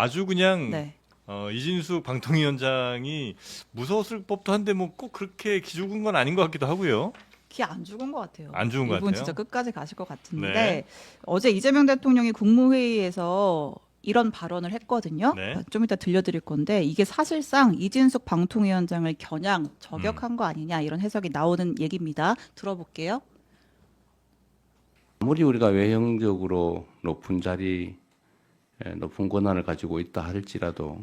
아주 그냥 네. 이진숙 방통위원장이 무서웠을 법도 한데 뭐 꼭 그렇게 기죽은 건 아닌 것 같기도 하고요. 기 안 죽은 것 같아요. 안 죽은 것 이분 같아요. 진짜 끝까지 가실 것 같은데 네. 어제 이재명 대통령이 국무회의에서 이런 발언을 했거든요. 네. 좀 이따 들려드릴 건데 이게 사실상 이진숙 방통위원장을 겨냥 저격한 거 아니냐 이런 해석이 나오는 얘기입니다. 들어볼게요. 아무리 우리가 외형적으로 높은 자리, 높은 권한을 가지고 있다 할지라도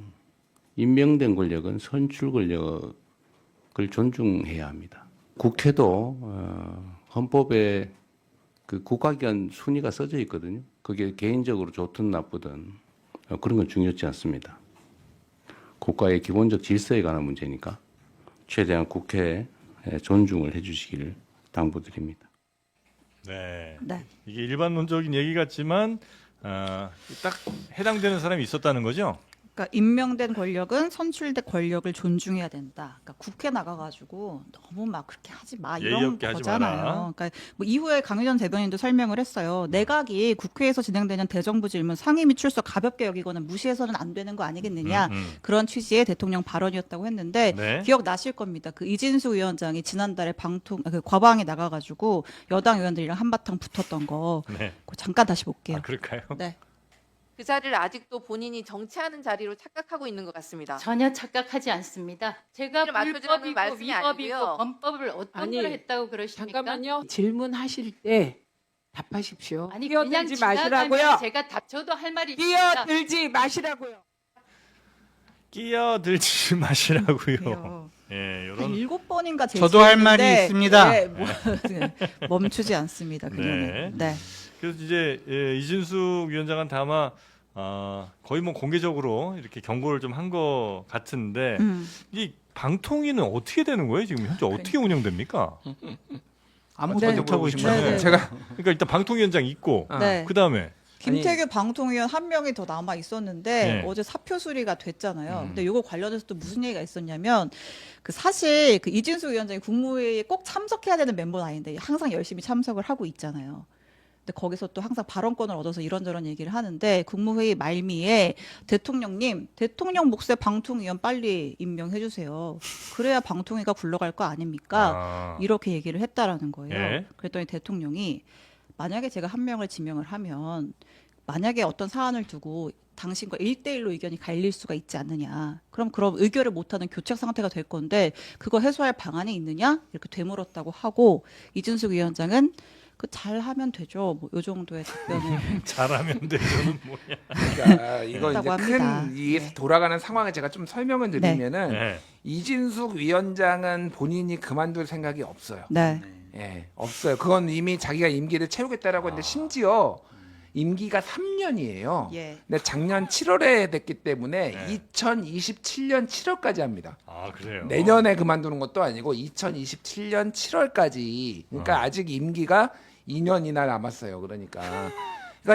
임명된 권력은 선출 권력을 존중해야 합니다. 국회도 헌법에 그 국가기관 순위가 써져 있거든요. 그게 개인적으로 좋든 나쁘든 그런 건 중요하지 않습니다. 국가의 기본적 질서에 관한 문제니까 최대한 국회에 존중을 해주시기를 당부드립니다. 네. 네. 이게 일반론적인 얘기 같지만 딱 해당되는 사람이 있었다는 거죠. 그러니까 임명된 권력은 선출된 권력을 존중해야 된다. 그러니까 국회 나가가지고 너무 막 그렇게 하지 마 예의 이런 없게 하지 거잖아요. 마라. 그러니까 뭐 이후에 강윤현 대변인도 설명을 했어요. 내각이 국회에서 진행되는 대정부 질문 상임위 출석 가볍게 여기거나 무시해서는 안 되는 거 아니겠느냐 그런 취지의 대통령 발언이었다고 했는데 네. 기억나실 겁니다. 그 이진수 위원장이 지난달에 그 과방에 나가가지고 여당 의원들이랑 한바탕 붙었던 거 네. 그거 잠깐 다시 볼게요. 아, 그럴까요? 네. 그 자리를 아직도 본인이 정치하는 자리로 착각하고 있는 것 같습니다. 전혀 착각하지 않습니다. 제가 이를 맞춰주라는 불법이고 말씀이 위법이고 아니고요. 범법을 어떤 아니, 걸 했다고 그러십니까? 잠깐만요. 질문하실 때 답하십시오. 아니 그냥 끼어들지 지나가면 마시라고요. 제가 저도 할 말이 있습니다. 끼어들지 마시라고요. 끼어들지 마시라고요. 그래요. 예, 한 이런 7번인가 저도 할 말이 있습니다. 네, 멈추지 않습니다. 그녀는. 네. 그래서 이제 이진숙 위원장은 아마 거의 뭐 공개적으로 이렇게 경고를 좀 한 것 같은데 이 방통위는 어떻게 되는 거예요? 지금 현재 어떻게 운영됩니까? 아무것도 네. 못하고 네, 있지만 네. 제가 그러니까 일단 방통위원장 있고 네. 그 다음에 김태규 방통위원 한 명이 더 남아 있었는데 네. 어제 사표 수리가 됐잖아요. 근데 이거 관련해서 또 무슨 얘기가 있었냐면 그 사실 그 이진수 위원장이 국무회의에 꼭 참석해야 되는 멤버는 아닌데 항상 열심히 참석을 하고 있잖아요. 근데 거기서 또 항상 발언권을 얻어서 이런저런 얘기를 하는데 국무회의 말미에 대통령님 대통령 몫의 방통위원 빨리 임명해 주세요. 그래야 방통위가 굴러갈 거 아닙니까? 이렇게 얘기를 했다라는 거예요. 예. 그랬더니 대통령이 만약에 제가 한 명을 지명을 하면 만약에 어떤 사안을 두고 당신과 1대1로 의견이 갈릴 수가 있지 않느냐. 그럼 의결을 못하는 교착 상태가 될 건데 그거 해소할 방안이 있느냐? 이렇게 되물었다고 하고 이준숙 위원장은 그 잘하면 되죠. 뭐 요 정도의 답변을 잘하면 되는 뭐야? 그러니까 이거 이제 했다고 합니다. 큰 이 네. 돌아가는 상황을 제가 좀 설명을 드리면은 네. 이진숙 위원장은 본인이 그만둘 생각이 없어요. 네. 예, 없어요. 그건 이미 자기가 임기를 채우겠다라고 했는데 심지어 임기가 3년이에요. 예. 근데 작년 7월에 됐기 때문에 네. 2027년 7월까지 합니다. 아 그래요. 내년에 그만두는 것도 아니고 2027년 7월까지. 그러니까 아직 임기가 2년이나 남았어요. 그러니까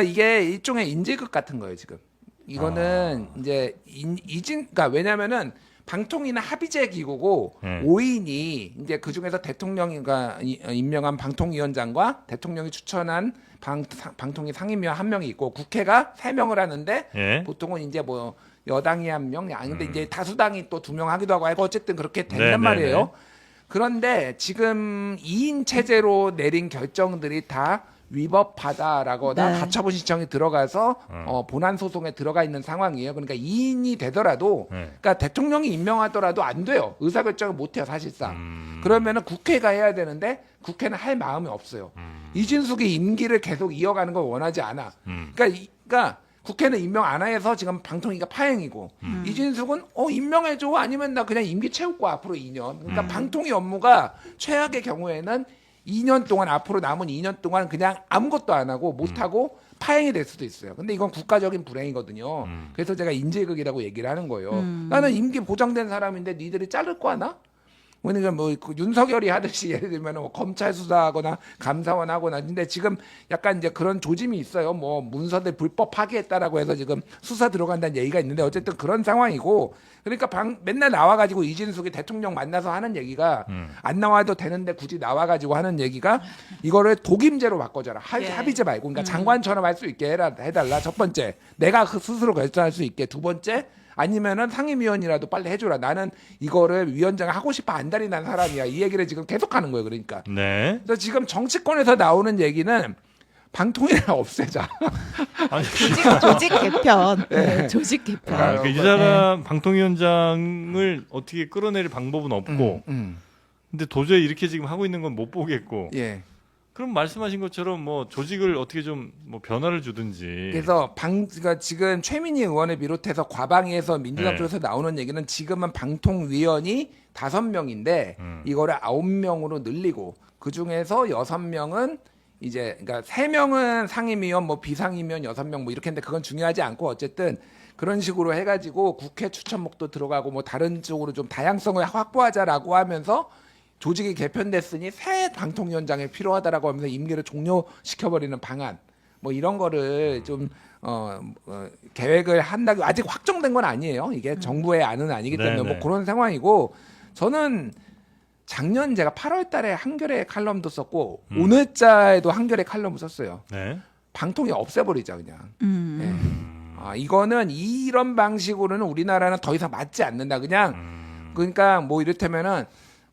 이게 일종의 인재극 같은 거예요, 지금. 이거는 이제 그러니까 왜냐면은 방통위는 합의제 기구고 5인이 이제 그 중에서 대통령이 임명한 방통위원장과 대통령이 추천한 방통위 상임위원 한 명이 있고 국회가 3명을 하는데 예. 보통은 이제 뭐 여당이 한 명, 아닌데 이제 다수당이 또 2명 하기도 하고 어쨌든 그렇게 된단 네, 말이에요. 네, 네. 그런데 지금 2인 체제로 내린 결정들이 다 위법하다라거나 네. 가처분 신청이 들어가서 본안 소송에 들어가 있는 상황이에요. 그러니까 2인이 되더라도 그러니까 대통령이 임명하더라도 안 돼요. 의사결정을 못 해요, 사실상. 그러면은 국회가 해야 되는데 국회는 할 마음이 없어요. 이진숙이 임기를 계속 이어가는 걸 원하지 않아. 그러니까 국회는 임명 안 해서 지금 방통위가 파행이고 이진숙은 임명해줘 아니면 나 그냥 임기 채울 거야 앞으로 2년. 그러니까 방통위 업무가 최악의 경우에는 2년 동안 앞으로 남은 2년 동안 그냥 아무것도 안 하고 못 하고 파행이 될 수도 있어요. 근데 이건 국가적인 불행이거든요. 그래서 제가 인재극이라고 얘기를 하는 거예요. 나는 임기 보장된 사람인데 니들이 자를 거 하나? 그러니까 뭐그 윤석열이 하듯이 예를 들면 뭐 검찰 수사하거나 감사원 하거나 근데 지금 약간 이제 그런 조짐이 있어요. 뭐 문서들 불법 파기했다라고 해서 지금 수사 들어간다는 얘기가 있는데 어쨌든 그런 상황이고 그러니까 맨날 나와가지고 이진숙이 대통령 만나서 하는 얘기가 안 나와도 되는데 굳이 나와가지고 하는 얘기가 이거를 독임제로 바꿔줘라. 예. 합의제 말고 그러니까 장관처럼 할 수 있게 해달라. 첫 번째 내가 그 스스로 결정할 수 있게. 두 번째 아니면은 상임위원이라도 빨리 해줘라. 나는 이거를 위원장 하고 싶어 안달이 난 사람이야. 이 얘기를 지금 계속하는 거예요. 그러니까. 네. 그래서 지금 정치권에서 나오는 얘기는 방통위를 없애자. 아니, 조직 개편. 네, 조직 개편. 그러니까 이 사람 방통위원장을 어떻게 끌어내릴 방법은 없고, 근데 도저히 이렇게 지금 하고 있는 건 못 보겠고. 예. 그럼 말씀하신 것처럼 뭐 조직을 어떻게 좀 뭐 변화를 주든지. 그래서 그러니까 지금 최민희 의원을 비롯해서 과방위에서 민주당 네. 쪽에서 나오는 얘기는 지금은 방통위원이 5명인데 이거를 9명으로 늘리고 그 중에서 6명은 이제 그러니까 3명은 상임위원 뭐 비상임위원 6명 뭐 이렇게 했는데 그건 중요하지 않고 어쨌든 그런 식으로 해가지고 국회 추천목도 들어가고 뭐 다른 쪽으로 좀 다양성을 확보하자라고 하면서 조직이 개편됐으니 새 방통위원장이 필요하다라고 하면서 임기를 종료시켜버리는 방안 뭐 이런 거를 좀 계획을 한다고 아직 확정된 건 아니에요. 이게 정부의 안은 아니기 때문에 네네. 뭐 그런 상황이고 저는 작년 제가 8월 달에 한겨레 칼럼도 썼고 오늘자에도 한겨레 칼럼을 썼어요. 네. 방통위 없애버리자 그냥. 예. 이거는 이런 방식으로는 우리나라는 더 이상 맞지 않는다. 그냥 그러니까 뭐 이를테면은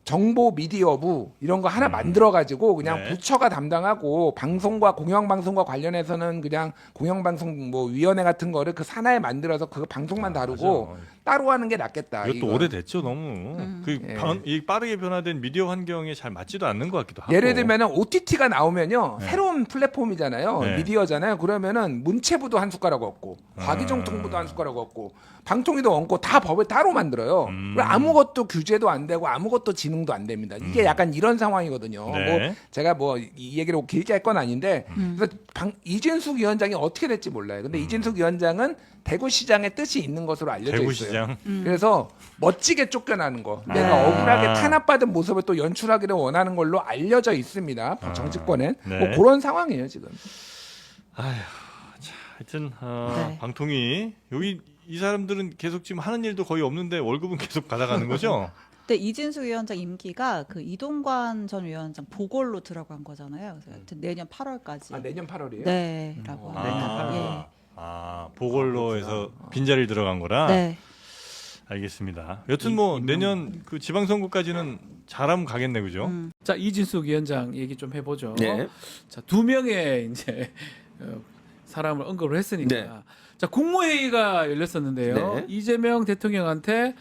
정보 미디어부 이런 거 하나 만들어 가지고 그냥 네. 부처가 담당하고 방송과 공영방송과 관련해서는 그냥 공영방송 뭐 위원회 같은 거를 그 산하에 만들어서 그 방송만 다루고 맞아. 따로 하는 게 낫겠다. 이것도 이거. 오래됐죠 너무. 예. 이 빠르게 변화된 미디어 환경에 잘 맞지도 않는 것 같기도 하고. 예를 들면은 OTT가 나오면요 네. 새로운 플랫폼이잖아요. 네. 미디어잖아요. 그러면은 문체부도 한 숟가락 없고 과기정통부도 한 숟가락 없고 방통위도 얹고 다 법을 따로 만들어요. 그리고 아무것도 규제도 안 되고 아무것도 진흥도 안 됩니다. 이게 약간 이런 상황이거든요. 네. 뭐 제가 뭐 이 얘기를 길게 할 건 아닌데 그래서 이진숙 위원장이 어떻게 될지 몰라요. 근데 이진숙 위원장은 대구시장의 뜻이 있는 것으로 알려져 있어요. 대구시장. 그래서 멋지게 쫓겨나는 거, 내가 억울하게 탄압받은 모습을 또 연출하기를 원하는 걸로 알려져 있습니다. 정치권엔 네. 뭐 그런 상황이에요 지금. 하여튼 네. 방통위 여기 이 사람들은 계속 지금 하는 일도 거의 없는데 월급은 계속 받아가는 거죠? 근데 이진수 위원장 임기가 그 이동관 전 위원장 보궐로 들어간 거잖아요. 그래서 하여튼 내년 8월까지. 내년 8월이에요? 네라고 합니다. 보궐로에서 빈자리를 들어간 거라. 네. 알겠습니다. 여튼 뭐 내년 그 지방선거까지는 잘하면 가겠네, 그죠? 자, 이진숙 위원장 얘기 좀 해보죠. 네. 자, 2명의 이제 사람을 언급을 했으니까. 네. 자, 국무회의가 열렸었는데요. 네. 이재명 대통령한테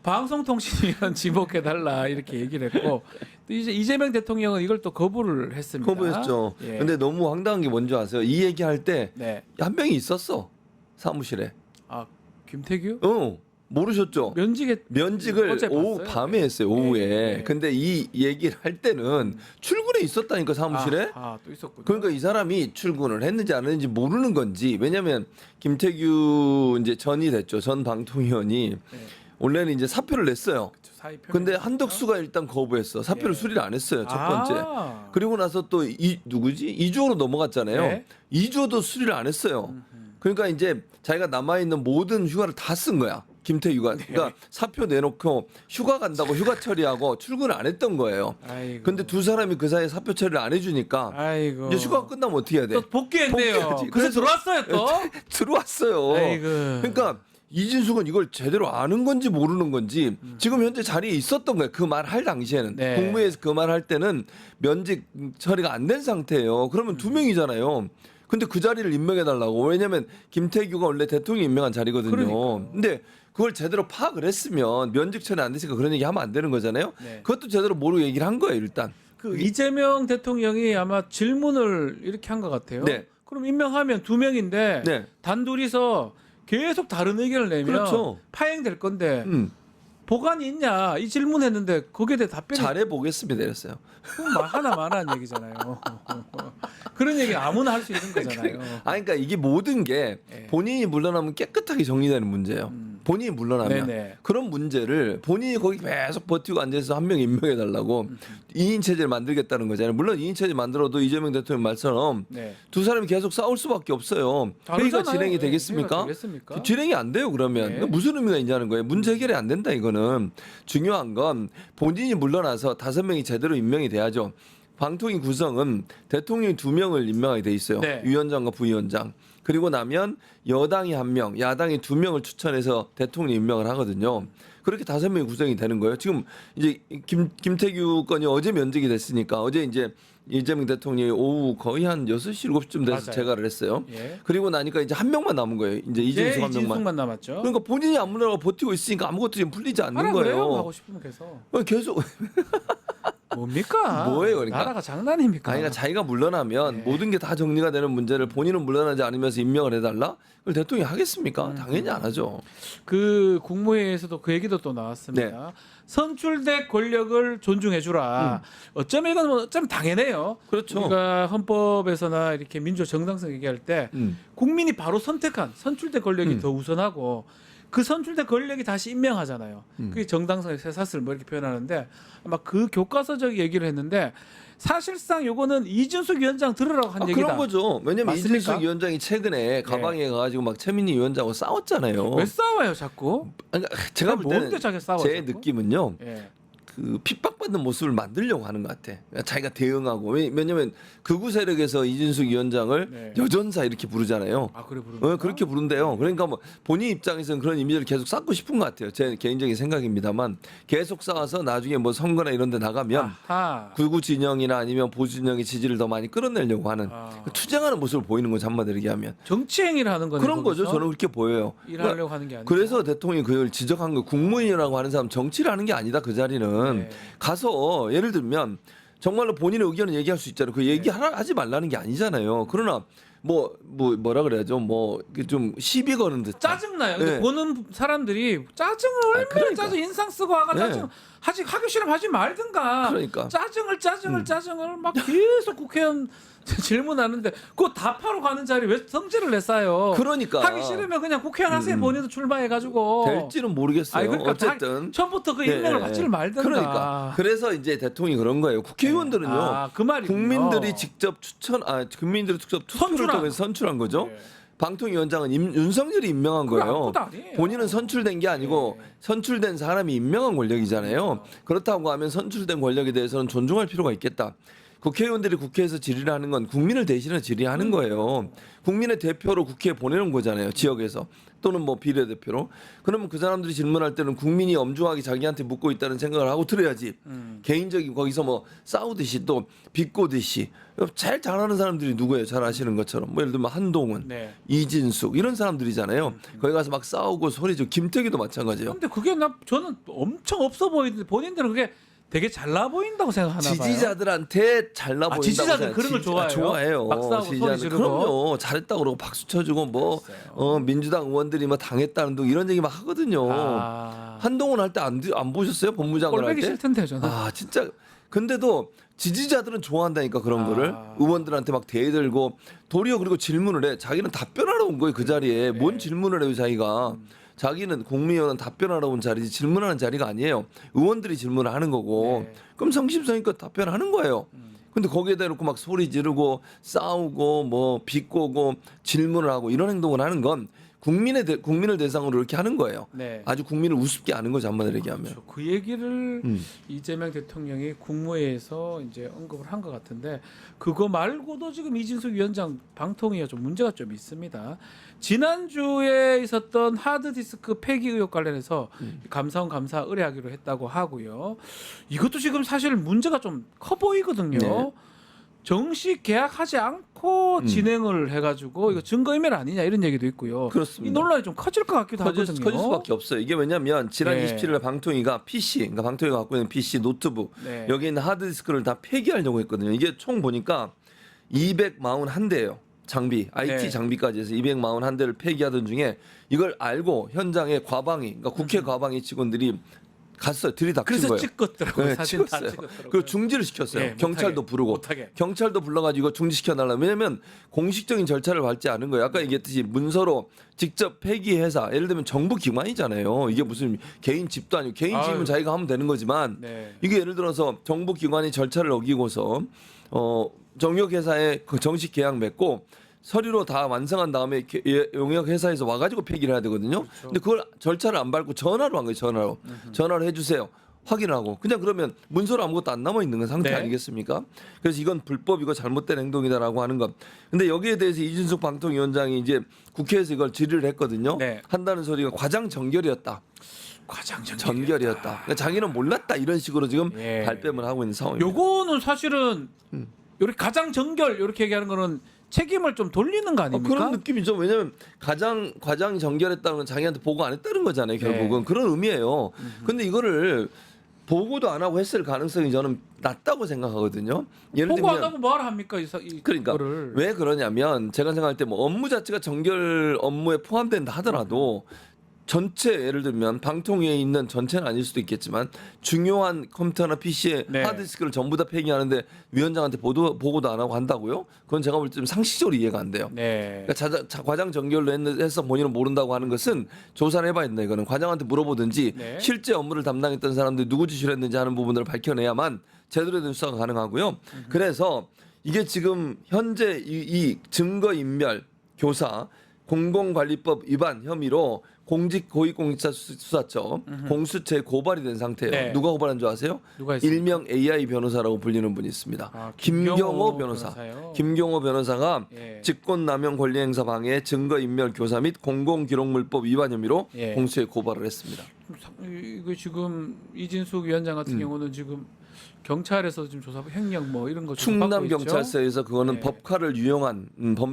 방송통신위원 지목해달라 이렇게 얘기를 했고 또 이제 이재명 대통령은 이걸 또 거부를 했습니다. 거부했죠. 예. 근데 너무 황당한 게 뭔지 아세요? 이 얘기 할 때 한 네. 명이 있었어 사무실에. 아, 김태규? 모르셨죠? 면직을 어제 오후 봤어요. 밤에 했어요. 오후에. 예. 근데 이 얘기를 할 때는 출근에 있었다니까 사무실에. 또 있었군요. 그러니까 이 사람이 출근을 했는지 안 했는지 모르는 건지. 왜냐면 김태규 이제 전이 됐죠. 전 방통위원이 네. 원래는 이제 사표를 냈어요. 사의 표명이 근데 있었죠? 한덕수가 일단 거부했어. 사표를 예. 수리를 안 했어요. 첫 번째. 아. 그리고 나서 또 누구지? 이주호로 넘어갔잖아요. 네. 이주호도 수리를 안 했어요. 그러니까 이제 자기가 남아 있는 모든 휴가를 다 쓴 거야. 김태규가. 그러니까 사표 내놓고 휴가 간다고 휴가 처리하고 출근을 안 했던 거예요. 아이고. 근데 두 사람이 그 사이에 사표 처리를 안 해주니까 아이고. 이제 휴가 끝나면 어떻게 해야 돼? 또 복귀했네요. 복귀하지. 그래서 들어왔어요 또. 들어왔어요. 아이고. 그러니까 이진숙은 이걸 제대로 아는 건지 모르는 건지 지금 현재 자리에 있었던 거예요. 그 말 할 당시에는. 네. 국무회에서 그 말 할 때는 면직 처리가 안 된 상태예요. 그러면 2명이잖아요. 근데 그 자리를 임명해달라고. 왜냐면 김태규가 원래 대통령이 임명한 자리거든요. 그러니까요. 근데 그걸 제대로 파악을 했으면 면직 처리 안 됐으니까 그런 얘기 하면 안 되는 거잖아요. 네. 그것도 제대로 모르고 얘기를 한 거예요, 일단. 그 이재명 대통령이 아마 질문을 이렇게 한 것 같아요. 네. 그럼 임명하면 2명인데 네. 단둘이서 계속 다른 의견을 내면 그렇죠. 파행될 건데 음. 보관이 있냐 이 질문했는데 거기에 대해 답변이 잘해 보겠습니다 이랬어요. 하나만한 얘기잖아요. 그런 얘기 아무나 할 수 있는 거잖아요. 그러니까 이게 모든 게 예. 본인이 물러나면 깨끗하게 정리되는 문제예요. 본인이 물러나면 네네. 그런 문제를 본인이 거기 계속 버티고 앉아서 한 명 임명해 달라고 2인 체제를 만들겠다는 거잖아요. 물론 2인 체제 만들어도 이재명 대통령 말처럼 네. 두 사람이 계속 싸울 수밖에 없어요. 회의가 다르잖아요. 진행이 예, 되겠습니까? 회의가 되겠습니까? 진행이 안 돼요. 그러면 네. 무슨 의미가 있냐는 거예요. 문제 해결이 안 된다 이거는. 중요한 건 본인이 물러나서 5명이 제대로 임명이 돼야죠. 방통위 구성은 대통령이 2명을 임명하게 돼 있어요. 네. 위원장과 부위원장. 그리고 나면 여당이 1명, 야당이 2명을 추천해서 대통령 임명을 하거든요. 그렇게 5명이 구성이 되는 거예요. 지금 이제 김태규 건이 어제 면직이 됐으니까 어제 이제 이재명 대통령이 오후 거의 한 6시, 7시쯤 돼서 맞아요. 재가를 했어요. 예. 그리고 나니까 이제 한 명만 남은 거예요. 이제 이진숙 한 명만. 이진숙만 남았죠. 그러니까 본인이 안 물러나고 버티고 있으니까 아무것도 지금 풀리지 않는 하라 그래요. 거예요. 하고 싶으면 계속. 계속 뭡니까? 뭐예요, 그러니까? 나라가 장난입니까? 그러니까 자기가 물러나면 네. 모든 게 다 정리가 되는 문제를 본인은 물러나지 않으면서 임명을 해달라? 그걸 대통령이 하겠습니까? 당연히 안 하죠. 그 국무회의에서도 그 얘기도 또 나왔습니다. 선출된 권력을 존중해주라. 어쩌면 이건 어쩌면 당연해요. 그렇죠. 우리가 헌법에서나 이렇게 민주 정당성 얘기할 때 국민이 바로 선택한 선출된 권력이 더 우선하고 그 선출된 권력이 다시 임명하잖아요. 그게 정당성의 쇠사슬 뭐 이렇게 표현하는데 아마 그 교과서적 얘기를 했는데 사실상 요거는 이준석 위원장 들으라고 한 얘기다. 그런 거죠. 왜냐면 맞습니까? 이준석 위원장이 최근에 가방에 가가지고 막 최민희 위원장하고 싸웠잖아요. 왜 싸워요 자꾸? 그러니까 제가 볼 때는 뭔데 자기 싸워? 제 느낌은요. 예. 그 핍박받는 모습을 만들려고 하는 것 같아. 그러니까 자기가 대응하고 왜냐면 극우 세력에서 이준석 위원장을 네. 여전사 이렇게 부르잖아요. 아 그래 부르는 그렇게 부른대요. 그러니까 뭐 본인 입장에서는 그런 이미지를 계속 쌓고 싶은 것 같아요. 제 개인적인 생각입니다만 계속 쌓아서 나중에 뭐 선거나 이런 데 나가면 아하. 극우 진영이나 아니면 보수 진영의 지지를 더 많이 끌어내려고 하는 아. 투쟁하는 모습을 보이는 거죠. 한마디로 얘기하면. 정치 행위를 하는 거네. 그런 거죠. 거기서? 저는 그렇게 보여요. 일하려고 하는 게 아니라. 그래서 대통령이 그걸 지적한 거 국무위원이라고 하는 사람 정치를 하는 게 아니다. 그 자리는 네. 가서 예를 들면 정말로 본인의 의견을 얘기할 수 있잖아요. 그 얘기 하지 말라는 게 아니잖아요. 그러나 뭐라 그래야죠. 뭐 좀 시비 거는 듯. 짜증나요. 근데 네. 보는 사람들이 짜증을 얼마나 그러니까. 짜증 인상 쓰고 화가 네. 짜증 하기 싫으면 하지 말든가. 그러니까. 짜증을 막 계속 국회의원 질문하는데 그거 답하러 가는 자리 왜 성질을 내싸요? 그러니까. 하기 싫으면 그냥 국회의원 하세요. 본인도 출마해가지고. 될지는 모르겠어요. 아니, 그러니까 어쨌든 처음부터 그 예, 임명을 예. 받지를 말든가. 그러니까 그래서 이제 대통령이 그런 거예요. 국회의원들은요. 그 말이군요. 국민들이 직접 국민들이 직접 투표를 선출한. 통해서 선출한 거죠. 예. 방통위원장은 윤석열이 임명한 그거 거예요. 아무것도 아니에요. 본인은 선출된 게 아니고 선출된 사람이 임명한 권력이잖아요. 그렇다고 하면 선출된 권력에 대해서는 존중할 필요가 있겠다. 국회의원들이 국회에서 질의를 하는 건 국민을 대신해 질의하는 거예요. 국민의 대표로 국회에 보내는 거잖아요. 지역에서. 또는 뭐 비례대표로. 그러면 그 사람들이 질문할 때는 국민이 엄중하게 자기한테 묻고 있다는 생각을 하고 들어야지. 개인적인 거기서 뭐 싸우듯이 또 비꼬듯이. 제일 잘하는 사람들이 누구예요? 잘 아시는 것처럼. 뭐 예를 들면 한동훈, 네. 이진숙 이런 사람들이잖아요. 거기 가서 막 싸우고 소리지고 김태기도 마찬가지예요. 근데 그게 저는 엄청 없어 보이는데 본인들은 그게 되게 잘나 보인다고 생각하나 봐요. 지지자들한테 잘나 보인다고 지지자들 그런 걸 좋아해요? 좋아해요. 막 싸우고 소리 지지자들. 지르고? 그럼요. 잘했다고 그러고 박수 쳐주고 뭐 민주당 의원들이 뭐 당했다는 둥 이런 얘기 막 하거든요. 한동훈 할 때 안 보셨어요? 법무장관 할 꼴보기 때? 싫던데요, 저는. 아 진짜. 근데도 지지자들은 좋아한다니까 그런 거를 의원들한테 막 대들고 도리어 그리고 질문을 해. 자기는 답변하러 온 거예요 그 자리에. 뭔 질문을 해요 자기가. 자기는 국무위원은 답변하러 온 자리지 질문하는 자리가 아니에요. 의원들이 질문을 하는 거고. 그럼 성심성의껏 답변하는 거예요. 근데 거기에 대놓고 막 소리 지르고 싸우고 뭐 비꼬고 질문을 하고 이런 행동을 하는 건 국민을 대상으로 이렇게 하는 거예요. 네. 아주 국민을 우습게 하는 거죠 한마디로 얘기하면. 그렇죠. 그 얘기를 이재명 대통령이 국무회의에서 이제 언급을 한 것 같은데 그거 말고도 지금 이진숙 위원장 방통위가 좀 문제가 좀 있습니다. 지난주에 있었던 하드디스크 폐기 의혹 관련해서 감사원 감사 의뢰하기로 했다고 하고요. 이것도 지금 사실 문제가 좀 커 보이거든요. 네. 정식 계약하지 않고 진행을 해가지고 이거 증거인멸 아니냐 이런 얘기도 있고요. 그렇습니다. 이 논란이 좀 커질 것 같기도 하거든요. 커질 수밖에 없어요. 이게 왜냐하면 지난 네. 27일 방통위가 PC, 그러니까 방통위가 갖고 있는 PC, 노트북 네. 여기 있는 하드디스크를 다 폐기하려고 했거든요. 이게 총 보니까 241대예요. 장비, IT 네. 장비까지 해서 241대를 폐기하던 중에 이걸 알고 현장에 과방위, 그러니까 국회 과방위 직원들이 갔어요. 들이닥친 그래서 거예요. 찍었더라고요. 네, 사진 다 찍었어요. 찍었더라고요. 그리고 중지를 시켰어요. 예, 경찰도 못하게, 부르고 못하게. 경찰도 불러가지고 중지시켜 달라고. 왜냐하면 공식적인 절차를 밟지 않은 거예요. 아까 얘기했듯이 문서로 직접 폐기해서 예를 들면 정부 기관이잖아요. 이게 무슨 개인 집도 아니고 개인 집이면 아유. 자기가 하면 되는 거지만 네. 이게 예를 들어서 정부 기관이 절차를 어기고서 정력회사에 그 정식 계약 맺고 서류로 다 완성한 다음에 용역회사에서 와가지고 폐기를 해야 되거든요. 근데 그걸 절차를 안 밟고 전화로 한 거예요. 전화로 해주세요. 확인을 하고 그냥 그러면 문서로 아무것도 안 남아 있는 상태 네. 아니겠습니까? 그래서 이건 불법이고 잘못된 행동이다라고 하는 것. 근데 여기에 대해서 이준석 방통위원장이 이제 국회에서 이걸 질의를 했거든요. 네. 한다는 소리가 과장전결이었다. 전결이었다. 그러니까 자기는 몰랐다 이런 식으로 지금 예. 발뺌을 하고 있는 상황입니다. 요거는 사실은 요렇게 가장 정결 이렇게 얘기하는 거는 책임을 좀 돌리는 거 아닙니까? 그런 느낌이죠. 왜냐하면 과장이 전결했다는 건 자기한테 보고 안 했다는 거잖아요. 결국은 네. 그런 의미예요. 근데 이거를 보고도 안 하고 했을 가능성이 저는 낮다고 생각하거든요. 예를 보고 안 들면 하고 뭘 합니까? 그러니까 이거를. 왜 그러냐면 제가 생각할 때 뭐 업무 자체가 전결 업무에 포함된다 하더라도 전체 예를 들면 방통위에 있는 전체는 아닐 수도 있겠지만 중요한 컴퓨터나 PC에 네. 하드디스크를 전부 다 폐기하는데 위원장한테 보고도 안 하고 한다고요? 그건 제가 볼 때 상식적으로 이해가 안 돼요. 네. 그러니까 과장 전결로 해서 본인은 모른다고 하는 것은 조사를 해봐야 된다. 이거는 과장한테 물어보든지 네. 실제 업무를 담당했던 사람들이 누구 지시를 했는지 하는 부분들을 밝혀내야만 제대로 된 수사가 가능하고요. 그래서 이게 지금 현재 이 증거인멸 교사 공공관리법 위반 혐의로 고위공직자 수사처 공수처에 고발이 된 상태예요. 네. 누가 고발한 줄 아세요? 누가 있습니까? 일명 AI 변호사라고 불리는 분이 있습니다. 아, 김경호 변호사. 변호사요? 김경호 변호사가 예. 직권남용 권리행사 방해 증거인멸 교사 및 공공기록물법 위반 혐의로 예. 공수처에 고발을 했습니다. 이거 지금 이진숙 위원장 같은 경우는 지금 경찰에서 지금 조사부 횡령 뭐 이런 거 충남 조사받고 있죠? 경찰서에서 그거는 네. 법카를 유용한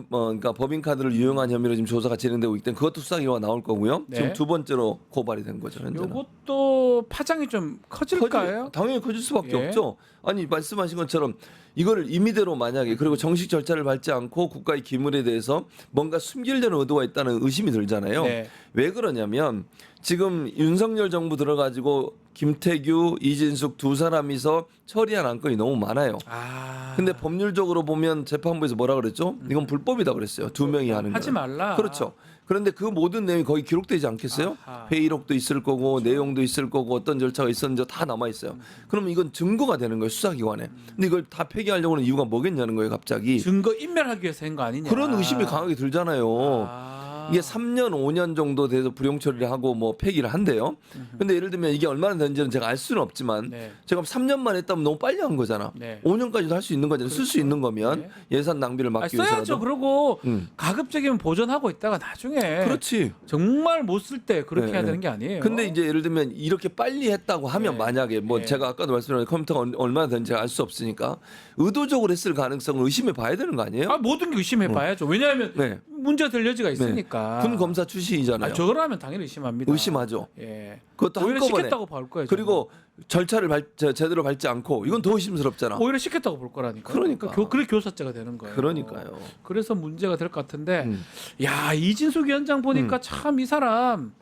그러니까 법인카드를 유용한 혐의로 지금 조사가 진행되고 있기 때문에 그것도 수사 결과가 나올 거고요. 네. 지금 두 번째로 고발이 된 거죠. 현재는. 요것도 파장이 좀 커질까요? 당연히 커질 수밖에 예. 없죠. 아니 말씀하신 것처럼 이거를 임의대로 만약에 그리고 정식 절차를 밟지 않고 국가의 기물에 대해서 뭔가 숨기려는 의도가 있다는 의심이 들잖아요. 네. 왜 그러냐면 지금 윤석열 정부 들어가지고 김태규, 이진숙 두 사람이서 처리한 안건이 너무 많아요. 아. 근데 법률적으로 보면 재판부에서 뭐라 그랬죠? 이건 불법이다 그랬어요. 두 명이 하는 거. 하지 말라. 그렇죠. 그런데 그 모든 내용이 거기 기록되지 않겠어요? 아하. 회의록도 있을 거고 내용도 있을 거고 어떤 절차가 있었는지 다 남아 있어요. 그러면 이건 증거가 되는 거예요 수사기관에. 근데 이걸 다 폐기하려고 하는 이유가 뭐겠냐는 거예요 갑자기. 증거 인멸하기 위해서 한 거 아니냐? 그런 의심이 강하게 들잖아요. 아. 이게 3년, 5년 정도 돼서 불용 처리를 하고 뭐 폐기를 한대요. 근데 예를 들면 이게 얼마나 되는지는 제가 알 수는 없지만 네. 제가 3년만 했다면 너무 빨리 한 거잖아. 네. 5년까지도 할 수 있는 거잖아요. 쓸 수 있는 거면 네. 예산 낭비를 아, 막기 써야죠. 위해서라도. 그러고 음. 가급적이면 보존하고 있다가 나중에 그렇지. 정말 못 쓸 때 그렇게 네, 해야 네. 되는 게 아니에요. 근데 이제 예를 들면 이렇게 빨리 했다고 하면 네. 만약에 뭐 네. 제가 아까도 말씀드린 컴퓨터가 얼마나 되는지 알 수 없으니까 의도적으로 했을 가능성을 의심해 봐야 되는 거 아니에요? 아, 모든 게 의심해 봐야죠. 왜냐하면 네. 문제가 될 여지가 있으니까. 군 검사 출신이잖아요. 아, 저거라면 당연히 의심합니다. 의심하죠. 예. 그것도 오히려 한꺼번에. 시켰다고 볼 거예요. 그리고 절차를 제대로 밟지 않고 이건 더 의심스럽잖아. 저는. 오히려 시켰다고 볼 거라니까. 그러니까. 그래 교사죄가 되는 거예요. 그러니까요. 그래서 문제가 될 것 같은데, 음. 야 이진숙 위원장 보니까 참 이 사람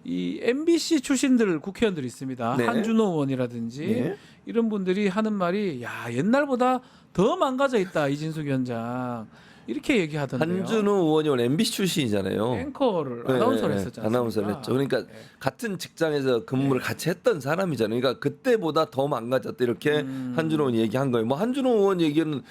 이 MBC 출신들 국회의원들이 있습니다. 네. 한준호 의원이라든지 네. 이런 분들이 하는 말이 야 옛날보다 더 망가져 있다 이진숙 위원장 이렇게 얘기하던데요. 한준호 의원이 원래 MBC 출신이잖아요. 앵커를 네, 아나운서를 네, 했었잖아요. 아나운서를 했죠. 그러니까 네. 같은 직장에서 근무를 같이 했던 사람이잖아요. 그러니까 그때보다 더 망가졌다 이렇게 한준호 의원이 얘기한 거예요. 뭐 한준호 의원 얘기는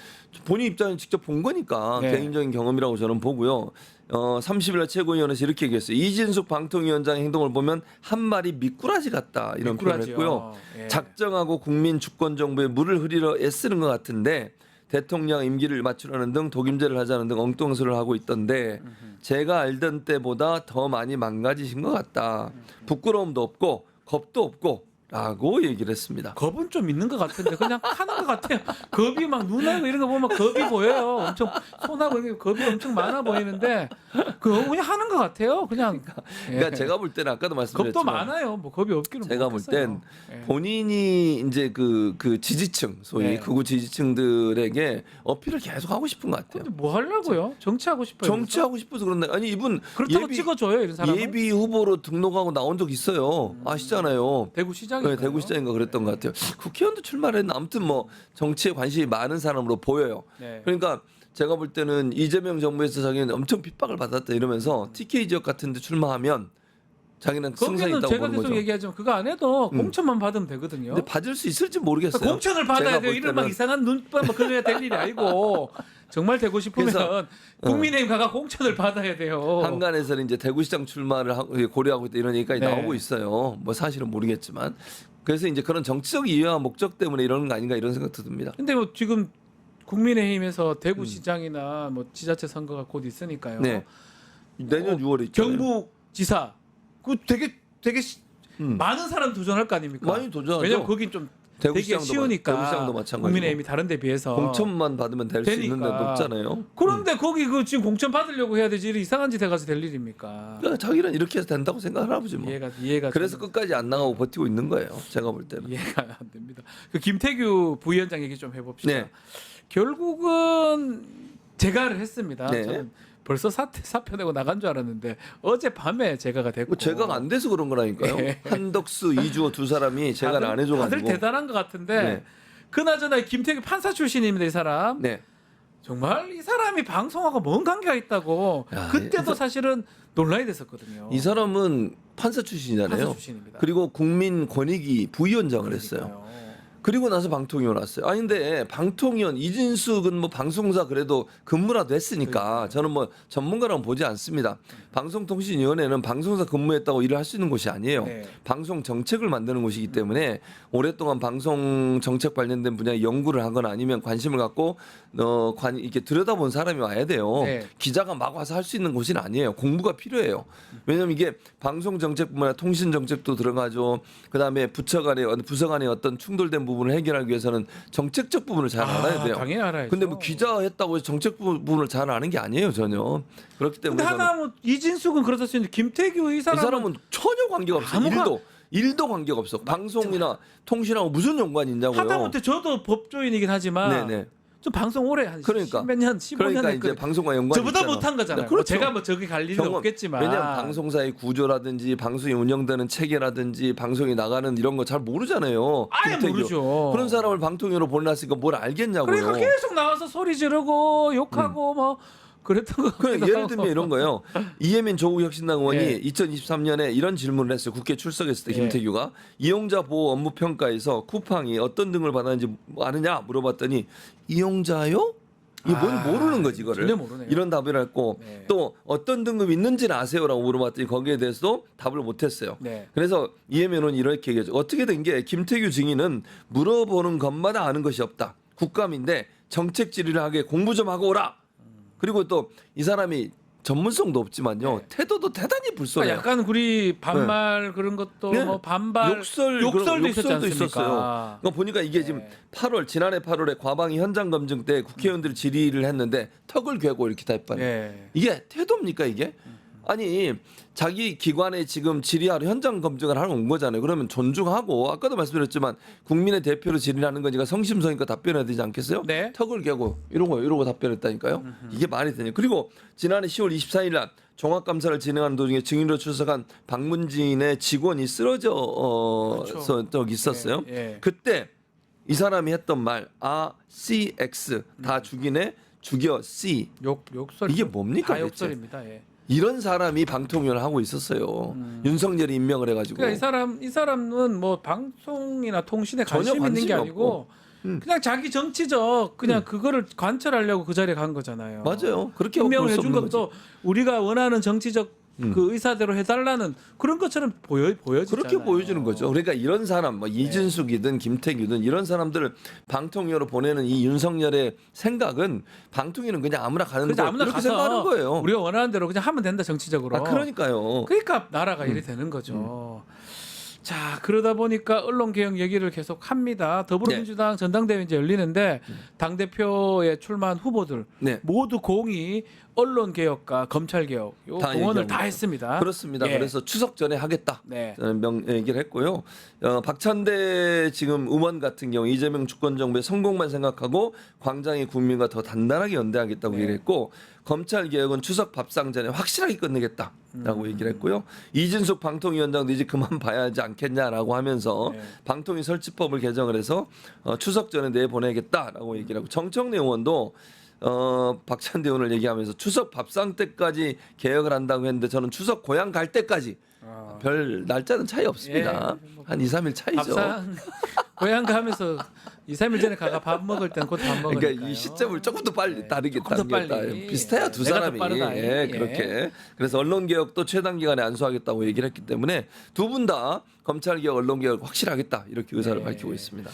본인 입장에 직접 본 거니까 네. 개인적인 경험이라고 저는 보고요. 30일 최고위원회에서 이렇게 얘기했어요. 이진숙 방통위원장의 행동을 보면 한 마리 미꾸라지 같다 이런 표현을 미꾸라지요. 했고요. 예. 작정하고 국민 주권 정부에 물을 흐리려 애쓰는 것 같은데 대통령 임기를 맞추려는 등 독임제를 하자는 등 엉뚱소리를 하고 있던데 제가 알던 때보다 더 많이 망가지신 것 같다. 부끄러움도 없고 겁도 없고 라고 얘기를 했습니다. 겁은 좀 있는 것 같은데 그냥 하는 것 같아요. 겁이 막 눈하고 이런 거 보면 겁이 보여요. 엄청 손하고 이렇게 겁이 엄청 많아 보이는데 그거 그냥 하는 것 같아요. 그냥. 그러니까 예. 제가 볼 때는 아까도 겁도 말씀드렸지만 많아요. 뭐 겁이 없기는 제가 볼 땐 뭐겠어요. 예. 본인이 이제 그 지지층 소위 네. 극우 지지층들에게 어필을 계속 하고 싶은 것 같아요. 근데 뭐 하려고요? 정치하고 싶어요. 정치하고 싶어서 그런데 아니 이분 그래서? 그렇다고 찍어줘요 이런 사람을. 예비 후보로 등록하고 나온 적 있어요. 아시잖아요. 대구 시장에 대구시장인가요? 네, 대구시장인가 그랬던 것 같아요. 국회의원도 출마를 했는데 아무튼 뭐 정치에 관심이 많은 사람으로 보여요. 네. 그러니까 제가 볼 때는 이재명 정부에서 자기는 엄청 핍박을 받았다 이러면서 TK 지역 같은 데 출마하면 자기는 승산이 거기는 있다고 제가 보는 계속 거죠. 얘기하지만 그거 안 해도 공천만 받으면 되거든요. 근데 받을 수 있을지 모르겠어요. 공천을 받아야 제가 돼요. 볼 이런 막 때는. 이상한 눈만 그려야 될 일이 아니고 정말 되고 싶으면 그래서, 국민의힘 가가 공천을 받아야 돼요. 한간에서는 이제 대구시장 출마를 고려하고 있다 이런 얘기까지 네. 나오고 있어요. 뭐 사실은 모르겠지만 그래서 이제 그런 정치적 이유와 목적 때문에 이러는 거 아닌가 이런 생각도 듭니다. 근데 뭐 지금 국민의힘에서 대구시장이나 뭐 지자체 선거가 곧 있으니까요. 네. 내년 6월에 있잖아요. 경북지사 그 되게 많은 사람 도전할 거 아닙니까? 많이 도전하죠. 왜냐면 거긴 좀 되게 대구시장도 쉬우니까 대구시장도 마찬가지고. 국민의힘이 다른 데 비해서 공천만 받으면 될 수 되니까. 있는데 높잖아요. 그런데 거기 그 지금 공천 받으려고 해야 되지 이상한 짓 해가서 될 일입니까? 그러니까 자기는 이렇게 해서 된다고 생각하나 보지 뭐. 이해가 그래서 저는 끝까지 안 나가고 버티고 있는 거예요. 제가 볼 때는. 이해가 안 됩니다. 그 김태규 부위원장 얘기 좀 해봅시다. 네. 결국은 제가를 했습니다. 네. 저는 벌써 사표 내고 나간 줄 알았는데 어젯밤에 제가가 됐고. 뭐 제가가 안 돼서 그런 거라니까요. 네. 한덕수, 이주호 두 사람이 제가 안 다들 해줘가지고. 대단한 것 같은데 네. 그나저나 김태규 판사 출신입니다. 이 사람. 네. 정말 이 사람이 방송하고 뭔 관계가 있다고 야, 그때도 사실은 논란이 됐었거든요. 이 사람은 판사 출신이잖아요. 판사 출신입니다. 그리고 국민권익위 부위원장을 했어요. 그러니까요. 그리고 나서 방통위원 왔어요. 아니 근데 방통위원 이진숙은 뭐 방송사 그래도 근무라도 했으니까 저는 뭐 전문가라고 보지 않습니다. 방송통신위원회는 방송사 근무했다고 일을 할 수 있는 곳이 아니에요. 네. 방송 정책을 만드는 곳이기 때문에 오랫동안 방송 정책 관련된 분야에 연구를 하거나 아니면 관심을 갖고 이렇게 들여다본 사람이 와야 돼요. 네. 기자가 막 와서 할 수 있는 곳이 아니에요. 공부가 필요해요. 왜냐하면 이게 방송 정책뿐만 아니라 통신 정책도 들어가죠. 그다음에 부서 간의 어떤 충돌된 부분을 해결하기 위해서는 정책적 부분을 잘 알아야 돼요. 당연히 알아야죠. 근데 뭐 기자 했다고 해서 정책 부분을 잘 아는 게 아니에요 전혀. 그렇기 때문에 근데 하나 뭐 이진숙은 그렇다 치는데 김태규 이 이 사람은 사람은 전혀 관계가 없어. 아무가- 일도 관계가 없어. 방송이나 통신하고 무슨 연관이 있냐고요. 하다못해 저도 법조인이긴 하지만 네네. 좀 방송 오래 한 그러니까. 10몇 년, 15년 그러니까 했거든요. 이제 방송과 연관이 저보다 있잖아. 못한 거잖아요. 네, 그렇죠. 제가 뭐 저기 갈 일은 경험, 없겠지만 왜냐하면 방송사의 구조라든지 방송이 운영되는 체계라든지 방송이 나가는 이런 거 잘 모르잖아요. 아예 김태규. 모르죠. 그런 사람을 방통위로 보내놨으니까 뭘 알겠냐고요. 그러니까 계속 나와서 소리 지르고 욕하고 뭐 그랬던 거 그냥 예를 들면 이런 거예요. 이혜민 조국 혁신당 의원이 예. 2023년에 이런 질문을 했어요. 국회 출석했을 때 예. 김태규가 이용자 보호 업무 평가에서 쿠팡이 어떤 등을 받았는지 아느냐 물어봤더니 이용자요? 이게 뭔지 모르는 거지 이거를. 전혀 모르네요. 이런 답을 했고 네. 또 어떤 등급이 있는지는 아세요라고 물어봤더니 거기에 대해서도 답을 못했어요. 네. 그래서 이혜민 의원이 이렇게 얘기하죠. 어떻게 된 게 김태규 증인은 물어보는 것마다 아는 것이 없다. 국감인데 정책 질의를 하게 공부 좀 하고 오라. 그리고 또 이 사람이 전문성도 없지만요. 네. 태도도 대단히 불손해요. 그러니까 약간 우리 반말 그런 것도 네. 뭐 반발 욕설도 있었지 않습니까? 있었어요. 그러니까 보니까 이게 지금 네. 지난해 8월에 과방위 현장 검증 때 국회의원들이 질의를 했는데 턱을 괴고 이렇게 답변. 네. 이게 태도입니까 이게? 아니 자기 기관에 지금 질의하러 현장 검증을 하러 온 거잖아요. 그러면 존중하고 아까도 말씀드렸지만 국민의 대표로 질의하는 거니까 성심성의껏 답변해야 되지 않겠어요? 네. 턱을 괴고 이러고 답변했다니까요. 이게 말이 되냐? 그리고 지난해 10월 24일 날 종합감사를 진행하는 도중에 증인으로 출석한 박문진의 직원이 쓰러져 그렇죠. 적이 있었어요. 예, 예. 그때 이 사람이 했던 말 CX 다 죽이네 죽여 C 욕설 이게 뭡니까 다 대체? 욕설입니다. 예. 이런 사람이 방통위원을 하고 있었어요. 윤석열이 임명을 해가지고. 그러니까 이 사람은 뭐 방송이나 통신에 전혀 관심 있는 관심이 게 아니고 없고. 그냥 자기 정치적 그냥 그거를 관철하려고 그 자리에 간 거잖아요. 맞아요. 그렇게 임명을 볼수 해준 없는 것도 우리가 원하는 정치적 그 의사대로 해달라는 그런 것처럼 보여지잖아요. 그렇게 보여주는 거죠. 그러니까 이런 사람, 뭐 이진숙이든 김태규든 이런 사람들을 방통위로 보내는 이 윤석열의 생각은 방통위는 그냥 아무나 가는 그래서 거 아무나 이렇게 가서 생각하는 거예요. 우리가 원하는 대로 그냥 하면 된다 정치적으로. 그러니까요. 그러니까 나라가 이래 되는 거죠. 자 그러다 보니까 언론개혁 얘기를 계속 합니다. 더불어민주당 네. 전당대회 이제 열리는데 당 대표에 출마한 후보들 네. 모두 공이 언론 개혁과 검찰 개혁 요 다 공헌을 얘기하고 다 있죠. 했습니다. 그렇습니다. 예. 그래서 추석 전에 하겠다. 네. 저는 얘기를 했고요. 박찬대 지금 의원 같은 경우 이재명 주권 정부의 성공만 생각하고 광장의 국민과 더 단단하게 연대하겠다고 네. 얘기를 했고 검찰 개혁은 추석 밥상 전에 확실하게 끝내겠다라고 얘기를 했고요. 이진숙 방통위원장도 이제 그만 봐야 하지 않겠냐라고 하면서 네. 방통위 설치법을 개정을 해서 추석 전에 내보내겠다라고 얘기를 하고 정청래 의원도 박찬대 의원을 얘기하면서 추석 밥상 때까지 개혁을 한다고 했는데 저는 추석 고향 갈 때까지 별 날짜는 차이 없습니다. 예, 뭐 한 2, 3일 차이죠. 밥상 고향 가면서 2, 3일 전에 가가 밥 먹을 때는 곧 밥 먹으니까요. 그러니까 이 시점을 조금 더 빨리 네, 다르게 조금 더 당겼다. 빨리. 비슷해요 두 내가 더 사람이. 빠르다. 예, 예. 그렇게. 그래서 언론 개혁도 최단 기간에 안수하겠다고 얘기를 했기 때문에 두 분 다 검찰 개혁, 언론 개혁 확실하겠다 이렇게 의사를 네. 밝히고 있습니다.